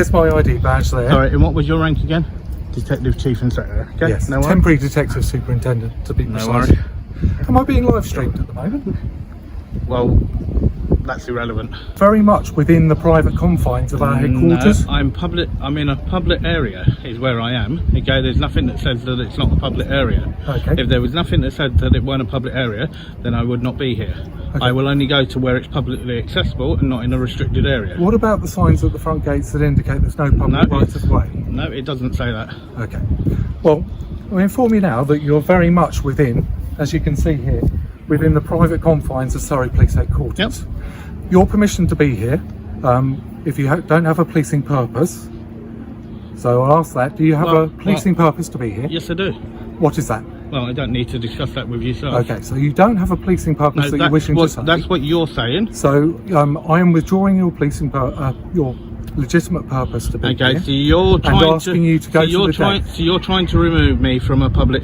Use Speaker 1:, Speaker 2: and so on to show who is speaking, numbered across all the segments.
Speaker 1: There's my ID badge there.
Speaker 2: Sorry, and what was your rank again? Detective Chief Inspector. Okay.
Speaker 1: Yes,
Speaker 2: No
Speaker 1: temporary detective superintendent to be
Speaker 2: No
Speaker 1: precise.
Speaker 2: worry.
Speaker 1: Am I being live streamed at the moment?
Speaker 2: Well, that's irrelevant.
Speaker 1: Very much within the private confines of our headquarters.
Speaker 2: No, I'm in a public area is where I am. Okay, there's nothing that says that it's not a public area.
Speaker 1: Okay.
Speaker 2: If there was nothing that said that it weren't a public area, then I would not be here.
Speaker 1: Okay.
Speaker 2: I will only go to where it's publicly accessible and not in a restricted area.
Speaker 1: What about the signs at the front gates that indicate there's no public right of way?
Speaker 2: No, it doesn't say that.
Speaker 1: Okay. Well, I'll inform you now that you're very much within, as you can see here, within the private confines of Surrey Police Headquarters.
Speaker 2: Yep.
Speaker 1: Your permission to be here, if you don't have a policing purpose, so I'll ask that, do you have a policing purpose to be here?
Speaker 2: Yes, I do.
Speaker 1: What is that?
Speaker 2: Well, I don't need to discuss that with yourself.
Speaker 1: Okay, so you don't have a policing purpose that you're wishing to say.
Speaker 2: That's what you're saying.
Speaker 1: So I am withdrawing your policing your legitimate purpose to be
Speaker 2: Okay,
Speaker 1: here.
Speaker 2: so you're trying
Speaker 1: and asking you to go to the deck.
Speaker 2: So you're trying to remove me from a public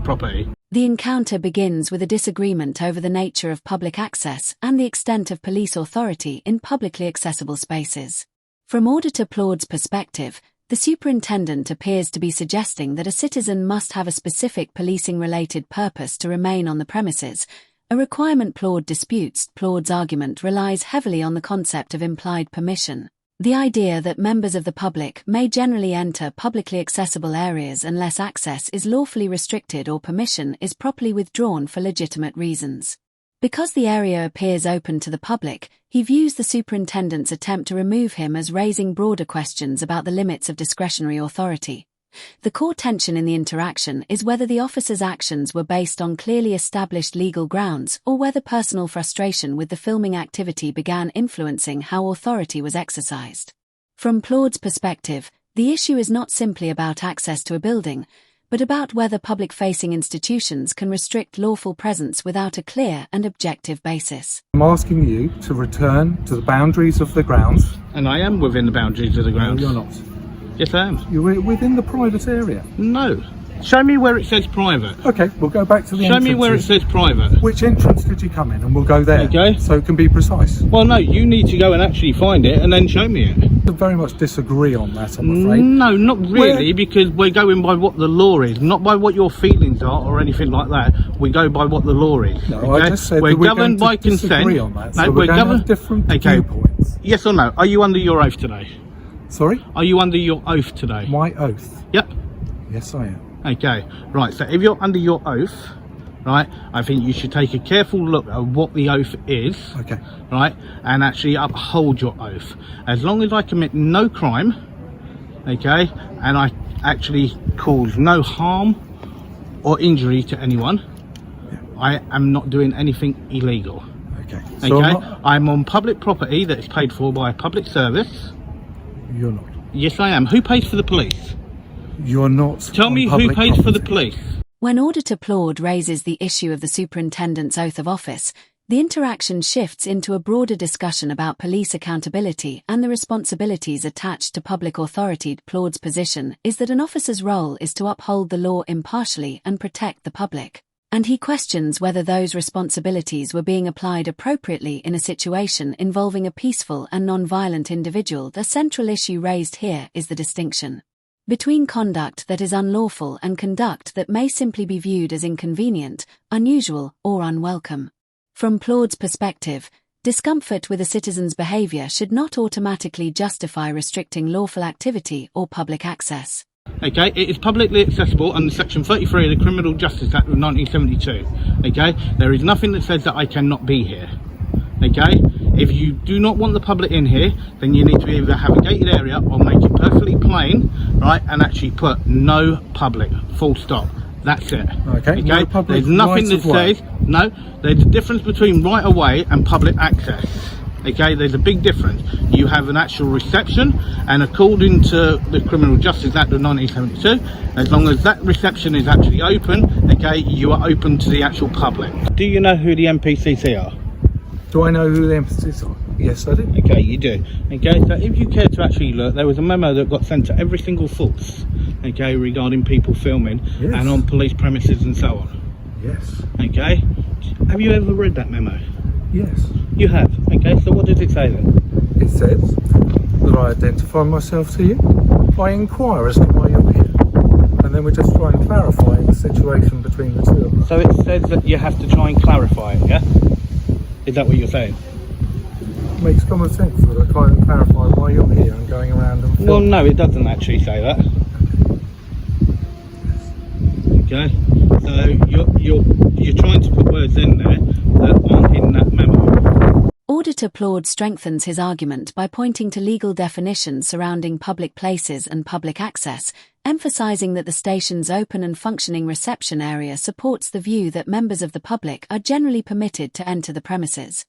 Speaker 2: property.
Speaker 3: The encounter begins with a disagreement over the nature of public access and the extent of police authority in publicly accessible spaces. From Auditor Plaud's perspective, the superintendent appears to be suggesting that a citizen must have a specific policing-related purpose to remain on the premises, a requirement Plaud disputes. Plaud's argument relies heavily on the concept of implied permission. The idea that members of the public may generally enter publicly accessible areas unless access is lawfully restricted or permission is properly withdrawn for legitimate reasons. Because the area appears open to the public, he views the superintendent's attempt to remove him as raising broader questions about the limits of discretionary authority. The core tension in the interaction is whether the officer's actions were based on clearly established legal grounds or whether personal frustration with the filming activity began influencing how authority was exercised. From Plaud's perspective, the issue is not simply about access to a building, but about whether public-facing institutions can restrict lawful presence without a clear and objective basis.
Speaker 1: I'm asking you to return to the boundaries of the grounds.
Speaker 2: And I am within the boundaries of the grounds.
Speaker 1: No, you're not.
Speaker 2: Yes, I am.
Speaker 1: You're within the private area.
Speaker 2: No. Show me where it says private.
Speaker 1: Okay, we'll go back to the
Speaker 2: Show
Speaker 1: entrances.
Speaker 2: me where it says private.
Speaker 1: Which entrance did you come in? And we'll go there.
Speaker 2: Okay.
Speaker 1: So it can be precise.
Speaker 2: Well, no, you need to go and actually find it and then show me it.
Speaker 1: I very much disagree on that, I'm afraid.
Speaker 2: No, not really, because we're going by what the law is, not by what your feelings are or anything like that. We go by what the law is.
Speaker 1: No,
Speaker 2: okay?
Speaker 1: I just said
Speaker 2: we're
Speaker 1: that we're
Speaker 2: governed
Speaker 1: going
Speaker 2: by
Speaker 1: to disagree
Speaker 2: consent.
Speaker 1: on that.
Speaker 2: No,
Speaker 1: So we're going to have different viewpoints.
Speaker 2: Yes or no? Are you under your oath today?
Speaker 1: Sorry?
Speaker 2: Are you under your oath today?
Speaker 1: My oath?
Speaker 2: Yep.
Speaker 1: Yes, I am.
Speaker 2: Okay, right, so if you're under your oath, right, I think you should take a careful look at what the oath is,
Speaker 1: Okay.
Speaker 2: right, and actually uphold your oath. As long as I commit no crime, okay, and I actually cause no harm or injury to anyone, I am not doing anything illegal.
Speaker 1: Okay. So
Speaker 2: Okay, I'm on public property that is paid for by a public service.
Speaker 1: You're not.
Speaker 2: Yes, I am. Who pays for the police?
Speaker 1: You're not.
Speaker 2: Tell me who pays for the police.
Speaker 3: When Auditor Plaud raises the issue of the superintendent's oath of office, the interaction shifts into a broader discussion about police accountability and the responsibilities attached to public authority. Plaud's position is that an officer's role is to uphold the law impartially and protect the public, and he questions whether those responsibilities were being applied appropriately in a situation involving a peaceful and non-violent individual. The central issue raised here is the distinction between conduct that is unlawful and conduct that may simply be viewed as inconvenient, unusual, or unwelcome. From Plaud's perspective, discomfort with a citizen's behavior should not automatically justify restricting lawful activity or public access.
Speaker 2: Okay, it is publicly accessible under Section 33 of the Criminal Justice Act of 1972. Okay, there is nothing that says that I cannot be here. Okay, if you do not want the public in here, then you need to either have a gated area or make it perfectly plain, right, and actually put no public, full stop. That's it.
Speaker 1: Okay, no public
Speaker 2: there's nothing that says, no, there's a difference between right of way and public access. Okay, there's a big difference. You have an actual reception, and according to the Criminal Justice Act of 1972, as long as that reception is actually open, okay, you are open to the actual public. Do you know who the MPCC are?
Speaker 1: Do I know who the emphasis are? Yes, I do.
Speaker 2: Okay, you do. Okay, so if you care to actually look, there was a memo that got sent to every single force, okay, regarding people filming and on police premises and so on.
Speaker 1: Yes.
Speaker 2: Okay, have you ever read that memo?
Speaker 1: Yes.
Speaker 2: You have. Okay, so what does it say then?
Speaker 1: It says that I identify myself to you. I inquire as to why you're here. And then we just try and clarify the situation between the two of us.
Speaker 2: So it says that you have to try and clarify it, yeah? Is that what you're saying?
Speaker 1: It makes common sense that I try and clarify why you're here and going around and
Speaker 2: Well, no, it doesn't actually say that. Okay, so you're trying to put words in there that aren't in that memo.
Speaker 3: Auditor Plord strengthens his argument by pointing to legal definitions surrounding public places and public access, emphasizing that the station's open and functioning reception area supports the view that members of the public are generally permitted to enter the premises.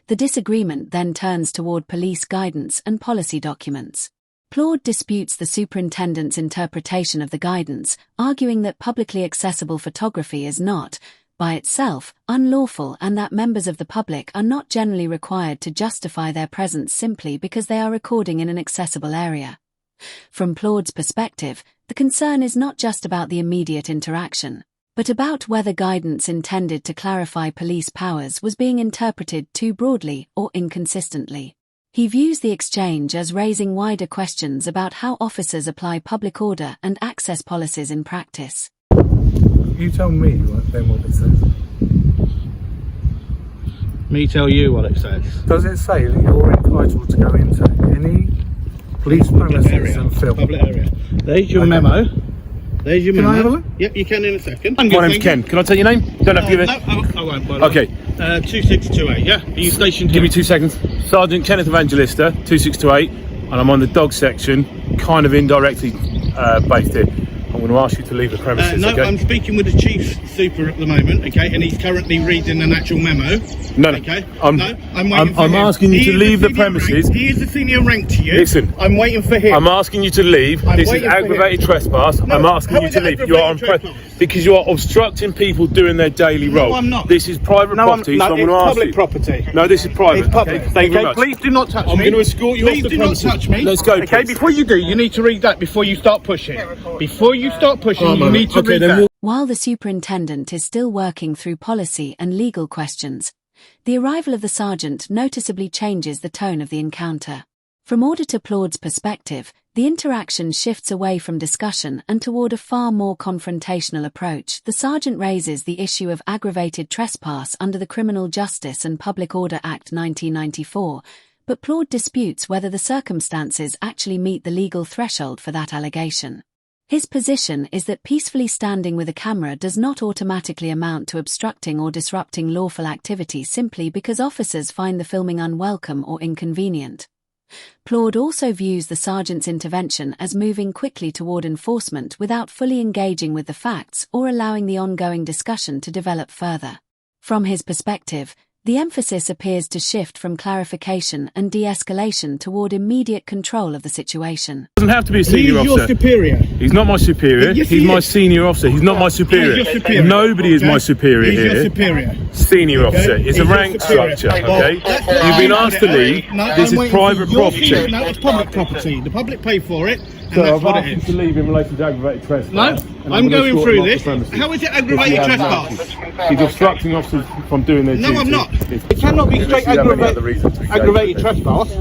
Speaker 3: The disagreement then turns toward police guidance and policy documents. Plord disputes the superintendent's interpretation of the guidance, arguing that publicly accessible photography is not, by itself, unlawful and that members of the public are not generally required to justify their presence simply because they are recording in an accessible area. From Plord's perspective, the concern is not just about the immediate interaction, but about whether guidance intended to clarify police powers was being interpreted too broadly or inconsistently. He views the exchange as raising wider questions about how officers apply public order and access policies in practice.
Speaker 1: You tell me then what it says.
Speaker 2: Me tell you what it says.
Speaker 1: Does it say that you're entitled to go into any police premises and film?
Speaker 2: Public area. There's your memo. There's your memo.
Speaker 1: Can I have a look?
Speaker 2: Yep, you can in a second.
Speaker 4: My name's Ken. Can I take your name? Don't have to give it.
Speaker 2: No, I won't.
Speaker 4: Okay.
Speaker 2: 2628, yeah? Are you stationed here?
Speaker 4: Give me 2 seconds. Sergeant Kenneth Evangelista, 2628, and I'm on the dog section, kind of indirectly based here. I'm going to ask you to leave the premises,
Speaker 2: no,
Speaker 4: okay?
Speaker 2: I'm speaking with the chief super at the moment, okay, and he's currently reading an actual memo.
Speaker 4: No,
Speaker 2: okay.
Speaker 4: I'm
Speaker 2: waiting for him.
Speaker 4: asking you
Speaker 2: He
Speaker 4: to
Speaker 2: is
Speaker 4: leave
Speaker 2: a
Speaker 4: the
Speaker 2: senior
Speaker 4: premises.
Speaker 2: rank. He is a senior rank to you.
Speaker 4: Listen.
Speaker 2: I'm waiting for him.
Speaker 4: I'm asking you to leave. This is
Speaker 2: waiting for
Speaker 4: aggravated
Speaker 2: him.
Speaker 4: trespass.
Speaker 2: No,
Speaker 4: I'm asking
Speaker 2: how
Speaker 4: you
Speaker 2: is
Speaker 4: to
Speaker 2: it
Speaker 4: leave. You are on
Speaker 2: aggravated trespass?
Speaker 4: because you are obstructing people doing their daily role.
Speaker 2: No, I'm not.
Speaker 4: This is private property, so I'm going to
Speaker 2: it's
Speaker 4: ask
Speaker 2: public
Speaker 4: you.
Speaker 2: property.
Speaker 4: No, this is private.
Speaker 2: It's public.
Speaker 4: Okay, thank you very much.
Speaker 2: Please do not touch me.
Speaker 4: I'm going to escort you
Speaker 2: Please
Speaker 4: off the
Speaker 2: do
Speaker 4: premises.
Speaker 2: not touch me.
Speaker 4: Let's go,
Speaker 2: Okay,
Speaker 4: please.
Speaker 2: before you do, you need to read that before you start pushing. Before you start pushing, you need to read that.
Speaker 3: While the superintendent is still working through policy and legal questions, the arrival of the sergeant noticeably changes the tone of the encounter. From Auditor Plord's perspective, the interaction shifts away from discussion and toward a far more confrontational approach. The sergeant raises the issue of aggravated trespass under the Criminal Justice and Public Order Act 1994, but Plord disputes whether the circumstances actually meet the legal threshold for that allegation. His position is that peacefully standing with a camera does not automatically amount to obstructing or disrupting lawful activity simply because officers find the filming unwelcome or inconvenient. Plord also views the sergeant's intervention as moving quickly toward enforcement without fully engaging with the facts or allowing the ongoing discussion to develop further. From his perspective, the emphasis appears to shift from clarification and de-escalation toward immediate control of the situation.
Speaker 4: Doesn't have to be a senior
Speaker 2: He's
Speaker 4: officer.
Speaker 2: your superior.
Speaker 4: He's not my superior.
Speaker 2: Yes,
Speaker 4: He's
Speaker 2: he
Speaker 4: my
Speaker 2: is.
Speaker 4: senior officer. He's not my superior.
Speaker 2: He's your superior.
Speaker 4: Nobody is
Speaker 2: Okay?
Speaker 4: my superior
Speaker 2: He's
Speaker 4: here.
Speaker 2: your superior.
Speaker 4: Senior
Speaker 2: Okay?
Speaker 4: officer. It's
Speaker 2: He's
Speaker 4: a
Speaker 2: your
Speaker 4: rank
Speaker 2: superior.
Speaker 4: structure,
Speaker 2: Well,
Speaker 4: okay?
Speaker 2: that's
Speaker 4: You've
Speaker 2: what
Speaker 4: been
Speaker 2: I'm
Speaker 4: asked to
Speaker 2: doing.
Speaker 4: leave.
Speaker 2: No,
Speaker 4: This
Speaker 2: I'm
Speaker 4: is
Speaker 2: waiting for
Speaker 4: private
Speaker 2: your
Speaker 4: property.
Speaker 2: shit. No, it's public property. The public pay for it, and
Speaker 4: So
Speaker 2: that's
Speaker 4: I've
Speaker 2: what
Speaker 4: asked
Speaker 2: it
Speaker 4: him
Speaker 2: is.
Speaker 4: to leave in relation to aggravated trespass.
Speaker 2: No,
Speaker 4: and
Speaker 2: I'm
Speaker 4: gonna
Speaker 2: going
Speaker 4: escort
Speaker 2: through
Speaker 4: him off
Speaker 2: this.
Speaker 4: the premises.
Speaker 2: How is it
Speaker 4: If you
Speaker 2: aggravated
Speaker 4: have
Speaker 2: trespass?
Speaker 4: noticed. He's obstructing officers from doing their
Speaker 2: No,
Speaker 4: duty.
Speaker 2: I'm not.
Speaker 4: If-
Speaker 2: It cannot be
Speaker 4: unless
Speaker 2: straight
Speaker 4: you have any other reason to be
Speaker 2: aggravated
Speaker 4: safe.
Speaker 2: trespass.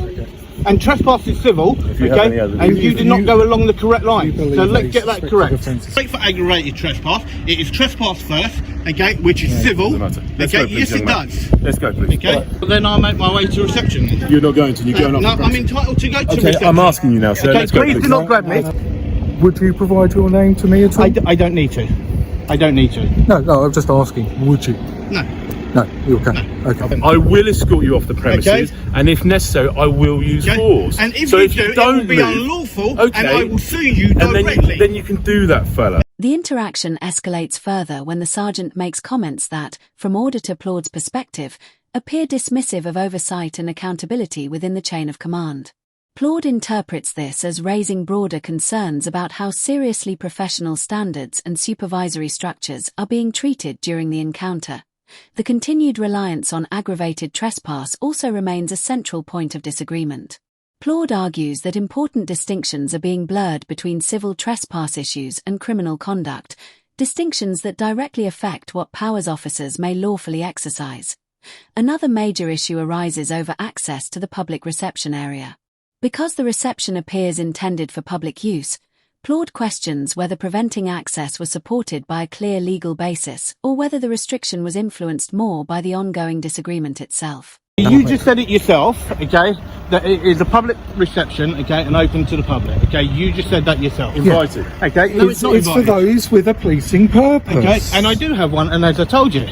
Speaker 2: And trespass is civil,
Speaker 4: you have any
Speaker 2: okay?
Speaker 4: other
Speaker 2: And
Speaker 4: reason.
Speaker 2: you did not go along the correct line.
Speaker 1: believe
Speaker 2: So let's
Speaker 1: these
Speaker 2: get that
Speaker 1: respective
Speaker 2: correct.
Speaker 1: offences.
Speaker 2: Straight for aggravated trespass. It is trespass first, okay, which is civil.
Speaker 4: Doesn't matter. Let's
Speaker 2: Okay,
Speaker 4: go, please,
Speaker 2: yes it
Speaker 4: young man.
Speaker 2: does.
Speaker 4: Let's go, please.
Speaker 2: Okay, but then I'll make my way to reception.
Speaker 4: You're not going to. You're going off
Speaker 2: No,
Speaker 4: the
Speaker 2: I'm
Speaker 4: premises.
Speaker 2: entitled to go to
Speaker 4: Okay,
Speaker 2: reception.
Speaker 4: I'm asking you now, sir.
Speaker 2: Okay,
Speaker 4: Let's go,
Speaker 2: please do not grab me.
Speaker 1: Would you provide your name to me at all?
Speaker 2: I don't need to. I don't need to.
Speaker 1: No, I'm just asking. Would you?
Speaker 2: No.
Speaker 1: No, you okay. Okay.
Speaker 4: I will escort you off the premises,
Speaker 2: Okay.
Speaker 4: and if necessary, I will use
Speaker 2: Okay?
Speaker 4: force.
Speaker 2: And if
Speaker 4: so
Speaker 2: you
Speaker 4: if
Speaker 2: do,
Speaker 4: you
Speaker 2: it
Speaker 4: don't
Speaker 2: will be
Speaker 4: leave,
Speaker 2: unlawful,
Speaker 4: okay,
Speaker 2: and I will sue you
Speaker 4: and
Speaker 2: directly.
Speaker 4: then you can do that, fella.
Speaker 3: The interaction escalates further when the sergeant makes comments that, from Auditor Plord's perspective, appear dismissive of oversight and accountability within the chain of command. Plord interprets this as raising broader concerns about how seriously professional standards and supervisory structures are being treated during the encounter. The continued reliance on aggravated trespass also remains a central point of disagreement. Plord argues that important distinctions are being blurred between civil trespass issues and criminal conduct, distinctions that directly affect what powers officers may lawfully exercise. Another major issue arises over access to the public reception area. Because the reception appears intended for public use, Claude questions whether preventing access was supported by a clear legal basis or whether the restriction was influenced more by the ongoing disagreement itself.
Speaker 2: You just said it yourself, okay, that it is a public reception, okay, and open to the public, okay? You just said that yourself.
Speaker 4: Invited.
Speaker 2: Okay, no, it's not
Speaker 1: It's for
Speaker 2: invited.
Speaker 1: those with a policing purpose.
Speaker 2: Okay, and I do have one, and as I told you,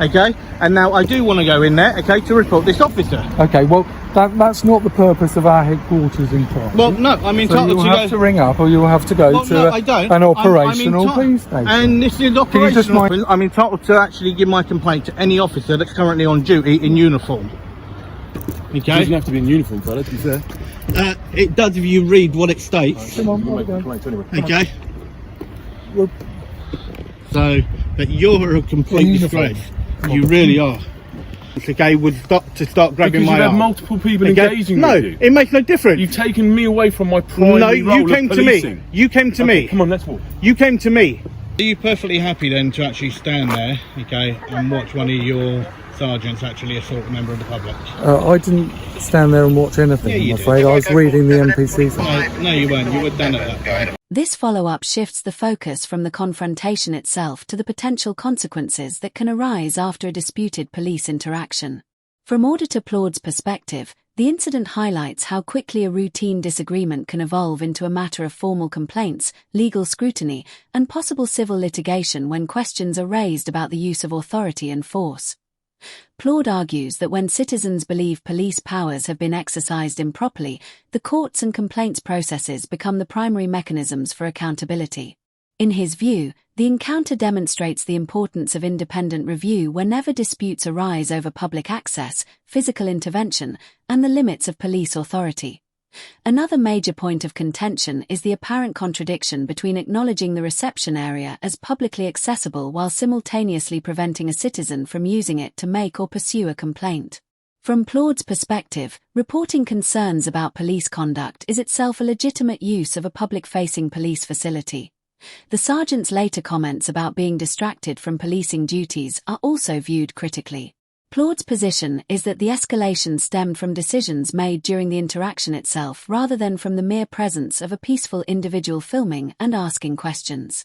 Speaker 2: okay, and now I do want to go in there, okay, to report this officer.
Speaker 1: Okay, well, that's not the purpose of our headquarters inquiry.
Speaker 2: Well, no, I'm
Speaker 1: so
Speaker 2: entitled
Speaker 1: you'll
Speaker 2: to
Speaker 1: have
Speaker 2: go.
Speaker 1: to ring up, or you'll have to go
Speaker 2: Well,
Speaker 1: to
Speaker 2: no, I don't.
Speaker 1: an
Speaker 2: I'm
Speaker 1: operational
Speaker 2: entitled-
Speaker 1: police station.
Speaker 2: And this is
Speaker 1: you just
Speaker 2: operational.
Speaker 1: mind-
Speaker 2: I'm entitled to actually give my complaint to any officer that's currently on duty in uniform.
Speaker 4: It
Speaker 2: Okay?
Speaker 4: doesn't have to be in uniform, fella, to be fair.
Speaker 2: It does if you read what it states.
Speaker 1: Come on,
Speaker 4: We'll make
Speaker 1: okay.
Speaker 4: complaints anyway. Come on.
Speaker 2: Okay?
Speaker 1: Well,
Speaker 2: So, but you're a complete
Speaker 1: Uniform.
Speaker 2: disgrace. You really are. It's okay, would start grabbing
Speaker 4: Because
Speaker 2: my
Speaker 4: you've had
Speaker 2: arm.
Speaker 4: multiple people
Speaker 2: Okay?
Speaker 4: engaging
Speaker 2: No,
Speaker 4: with you.
Speaker 2: it makes no difference.
Speaker 4: You've taken me away from my primary
Speaker 2: No,
Speaker 4: role
Speaker 2: you
Speaker 4: of
Speaker 2: came to me.
Speaker 4: policing.
Speaker 2: You came to
Speaker 4: Okay,
Speaker 2: me.
Speaker 4: come on, let's walk.
Speaker 2: You came to me. Are you perfectly happy then to actually stand there, okay, and watch one of your sergeants actually assault a member of the public?
Speaker 1: I didn't stand there and watch anything,
Speaker 2: Yeah, you
Speaker 1: I'm
Speaker 2: did.
Speaker 1: afraid. I was reading the NPC.
Speaker 2: No, you weren't. You were done at that point.
Speaker 3: This follow-up shifts the focus from the confrontation itself to the potential consequences that can arise after a disputed police interaction. From Auditor Claude's perspective, the incident highlights how quickly a routine disagreement can evolve into a matter of formal complaints, legal scrutiny, and possible civil litigation when questions are raised about the use of authority and force. Claude argues that when citizens believe police powers have been exercised improperly, the courts and complaints processes become the primary mechanisms for accountability. In his view, the encounter demonstrates the importance of independent review whenever disputes arise over public access, physical intervention, and the limits of police authority. Another major point of contention is the apparent contradiction between acknowledging the reception area as publicly accessible while simultaneously preventing a citizen from using it to make or pursue a complaint. From Claude's perspective, reporting concerns about police conduct is itself a legitimate use of a public-facing police facility. The sergeant's later comments about being distracted from policing duties are also viewed critically. Claude's position is that the escalation stemmed from decisions made during the interaction itself rather than from the mere presence of a peaceful individual filming and asking questions.